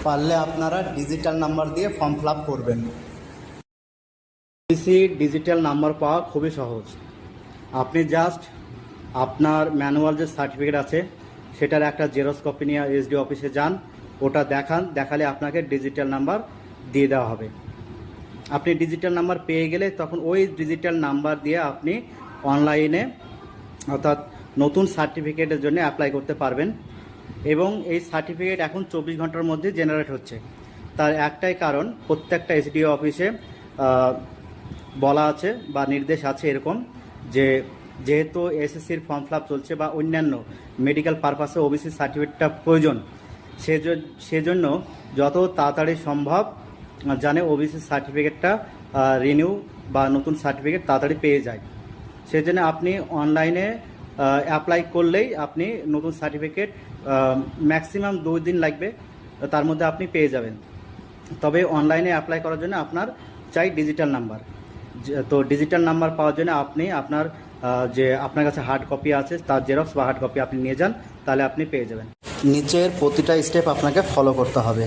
পারলে আপনারা digital number দিয়ে ফর্ম ফিল আপ করবেন। ওবিসি ডিজিটাল নাম্বার পাওয়া খুবই সহজ। আপনি জাস্ট আপনার ম্যানুয়াল যে সার্টিফিকেট আছে সেটার একটা জেরক্স কপি নিয়ে এসডি অফিসে যান, ওটা দেখালে আপনাকে ডিজিটাল নাম্বার দিয়ে দেওয়া হবে। আপনি ডিজিটাল নাম্বার পেয়ে গেলে তখন ওই ডিজিটাল নাম্বার দিয়ে আপনি অনলাইনে অর্থাৎ নতুন সার্টিফিকেটের জন্য অ্যাপ্লাই করতে পারবেন। এবং এই সার্টিফিকেট এখন 24 ঘন্টার মধ্যে জেনারেট হচ্ছে। তার একটাই কারণ, প্রত্যেকটা এসডিও অফিসে বলা আছে বা নির্দেশ আছে এরকম যে যেহেতু এসএসসির ফর্ম ফিল আপ চলছে বা অন্যান্য মেডিকেল পারপাসে ওবিসি সার্টিফিকেটটা প্রয়োজন, সেজন্য যত তাড়াতাড়ি সম্ভব জানে ওবিসি সার্টিফিকেটটা রিনিউ বা নতুন সার্টিফিকেট তাড়াতাড়ি পেয়ে যায়। সেজন্য আপনি অনলাইনে অ্যাপ্লাই করলেই আপনি নতুন সার্টিফিকেট ম্যাক্সিমাম 2 দিন লাগবে, তার মধ্যে আপনি পেয়ে যাবেন। তবে অনলাইনে অ্যাপ্লাই করার জন্য আপনার চাই ডিজিটাল নাম্বার। তো ডিজিটাল নাম্বার পাওয়ার জন্য আপনি আপনার যে আপনার কাছে হার্ড কপি আছে তার জেরক্স বা হার্ড কপি আপনি নিয়ে যান, তাহলে আপনি পেয়ে যাবেন। নিচের প্রতিটা স্টেপ আপনাকে ফলো করতে হবে।